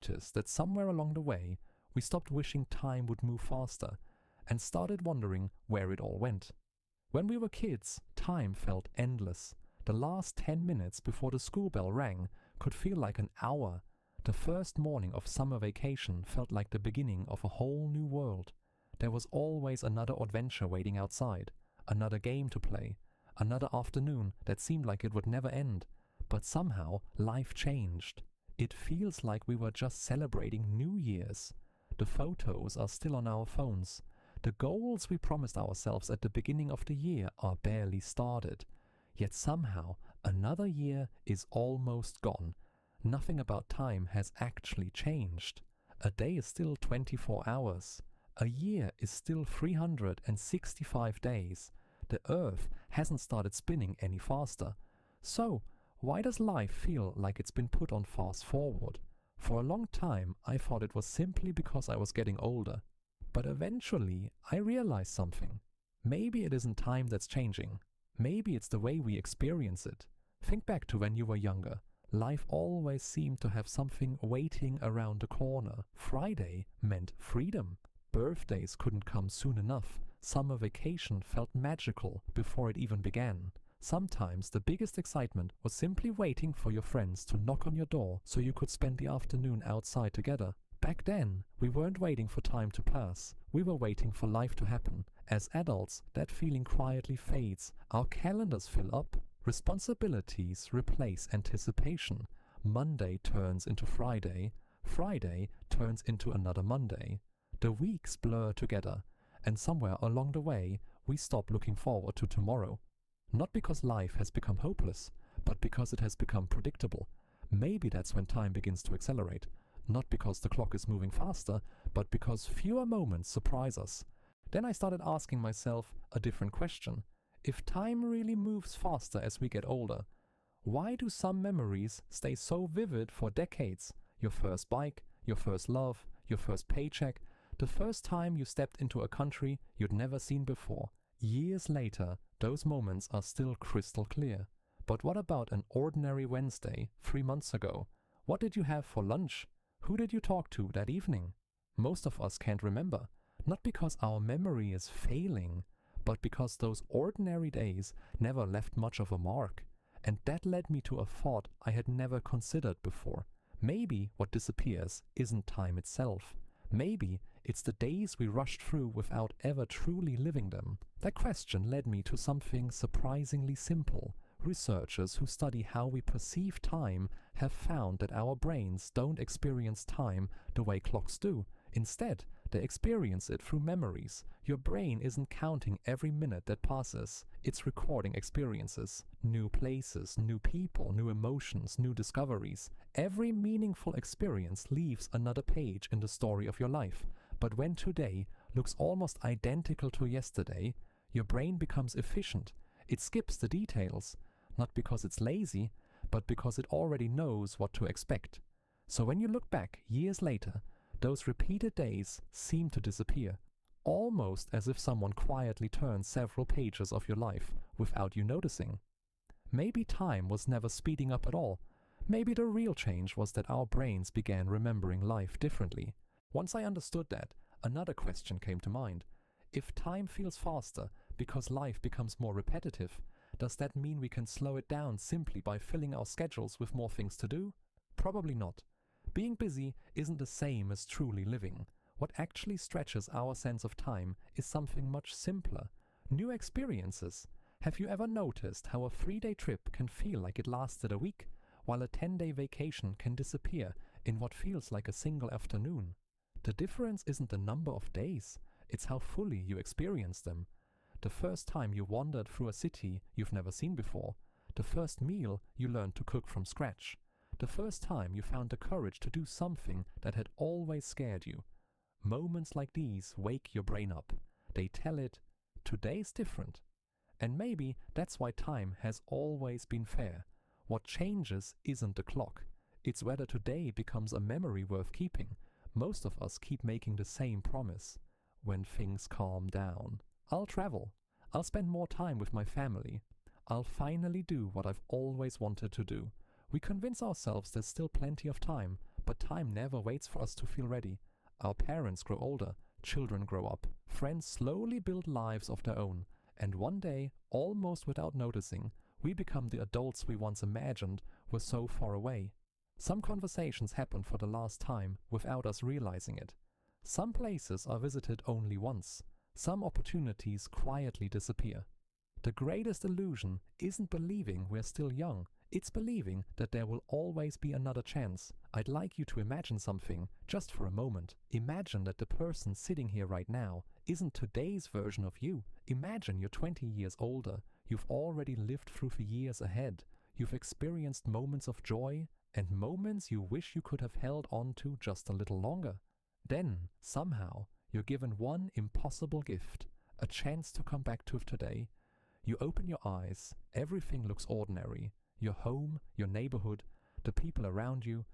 noticed that somewhere along the way, we stopped wishing time would move faster and started wondering where it all went. When we were kids, time felt endless. The last 10 minutes before the school bell rang could feel like an hour. The first morning of summer vacation felt like the beginning of a whole new world. There was always another adventure waiting outside, another game to play, another afternoon that seemed like it would never end. But somehow, life changed. It feels like we were just celebrating New Year's. The photos are still on our phones. The goals we promised ourselves at the beginning of the year are barely started. Yet somehow, another year is almost gone. Nothing about time has actually changed. A day is still 24 hours. A year is still 365 days. The Earth hasn't started spinning any faster. So, why does life feel like it's been put on fast forward? For a long time, I thought it was simply because I was getting older. But eventually, I realized something. Maybe it isn't time that's changing. Maybe it's the way we experience it. Think back to when you were younger. Life always seemed to have something waiting around the corner. Friday meant freedom. Birthdays couldn't come soon enough. Summer vacation felt magical before it even began. Sometimes the biggest excitement was simply waiting for your friends to knock on your door so you could spend the afternoon outside together. Back then, we weren't waiting for time to pass. We were waiting for life to happen. As adults, that feeling quietly fades. Our calendars fill up. Responsibilities replace anticipation. Monday turns into Friday. Friday turns into another Monday. The weeks blur together, and somewhere along the way, we stop looking forward to tomorrow. Not because life has become hopeless, but because it has become predictable. Maybe that's when time begins to accelerate. Not because the clock is moving faster, but because fewer moments surprise us. Then I started asking myself a different question. If time really moves faster as we get older, why do some memories stay so vivid for decades? Your first bike, your first love, your first paycheck, the first time you stepped into a country you'd never seen before. Years later, those moments are still crystal clear. But what about an ordinary Wednesday 3 months ago? What did you have for lunch? Who did you talk to that evening? Most of us can't remember. Not because our memory is failing, but because those ordinary days never left much of a mark. And that led me to a thought I had never considered before. Maybe what disappears isn't time itself. Maybe it's the days we rushed through without ever truly living them. That question led me to something surprisingly simple. Researchers who study how we perceive time have found that our brains don't experience time the way clocks do. Instead, they experience it through memories. Your brain isn't counting every minute that passes. It's recording experiences. New places, new people, new emotions, new discoveries. Every meaningful experience leaves another page in the story of your life. But when today looks almost identical to yesterday, your brain becomes efficient. It skips the details, not because it's lazy, but because it already knows what to expect. So when you look back years later, those repeated days seem to disappear, almost as if someone quietly turned several pages of your life without you noticing. Maybe time was never speeding up at all. Maybe the real change was that our brains began remembering life differently. Once I understood that, another question came to mind. If time feels faster because life becomes more repetitive, does that mean we can slow it down simply by filling our schedules with more things to do? Probably not. Being busy isn't the same as truly living. What actually stretches our sense of time is something much simpler. New experiences. Have you ever noticed how a 3-day trip can feel like it lasted a week, while a 10-day vacation can disappear in what feels like a single afternoon? The difference isn't the number of days, it's how fully you experience them. The first time you wandered through a city you've never seen before. The first meal you learned to cook from scratch. The first time you found the courage to do something that had always scared you. Moments like these wake your brain up. They tell it, today's different. And maybe that's why time has always been fair. What changes isn't the clock. It's whether today becomes a memory worth keeping. Most of us keep making the same promise. When things calm down, I'll travel. I'll spend more time with my family. I'll finally do what I've always wanted to do. We convince ourselves there's still plenty of time, But time never waits for us to feel ready. Our parents grow older, children grow up, friends slowly build lives of their own, and one day, almost without noticing, we become the adults we once imagined were so far away. Some conversations happen for the last time without us realizing it. Some places are visited only once. Some opportunities quietly disappear. The greatest illusion isn't believing we're still young. It's believing that there will always be another chance. I'd like you to imagine something, just for a moment. Imagine that the person sitting here right now isn't today's version of you. Imagine you're 20 years older. You've already lived through the years ahead. You've experienced moments of joy and moments you wish you could have held on to just a little longer. Then, somehow, you're given one impossible gift, a chance to come back to today. You open your eyes, everything looks ordinary. Your home, your neighborhood, the people around you,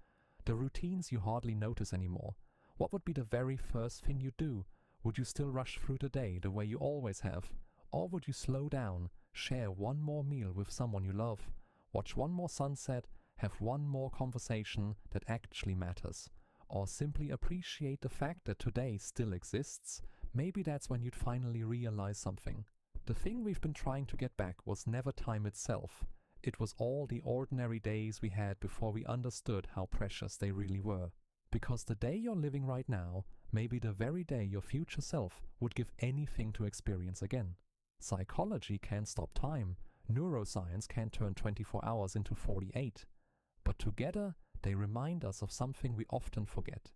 the routines you hardly notice anymore. What would be the very first thing you do? Would you still rush through the day the way you always have? Or would you slow down, share one more meal with someone you love, watch one more sunset, have one more conversation that actually matters? Or simply appreciate the fact that today still exists? Maybe that's when you'd finally realize something. The thing we've been trying to get back was never time itself. It was all the ordinary days we had before we understood how precious they really were. Because the day you're living right now may be the very day your future self would give anything to experience again. Psychology can't stop time. Neuroscience can't turn 24 hours into 48. But together, they remind us of something we often forget.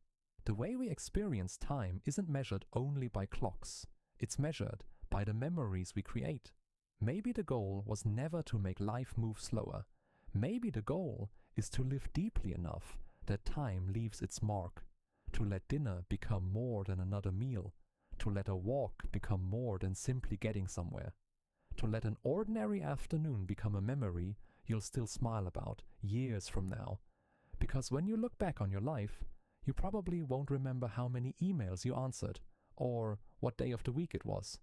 The way we experience time isn't measured only by clocks. It's measured by the memories we create. Maybe the goal was never to make life move slower. Maybe the goal is to live deeply enough that time leaves its mark. To let dinner become more than another meal. To let a walk become more than simply getting somewhere. To let an ordinary afternoon become a memory you'll still smile about years from now. Because when you look back on your life, you probably won't remember how many emails you answered or what day of the week it was.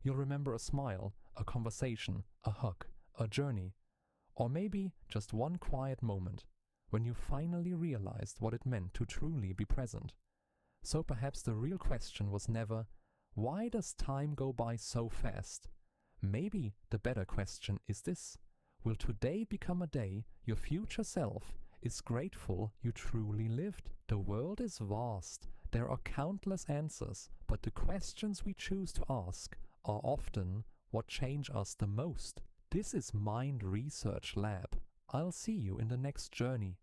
You'll remember a smile, a conversation, a hug, a journey, or maybe just one quiet moment when you finally realized what it meant to truly be present. So perhaps the real question was never, why does time go by so fast? Maybe the better question is this: will today become a day your future self is grateful you truly lived? The world is vast. There are countless answers, but the questions we choose to ask are often what change us the most. This is Mind Research Lab. I'll see you in the next journey.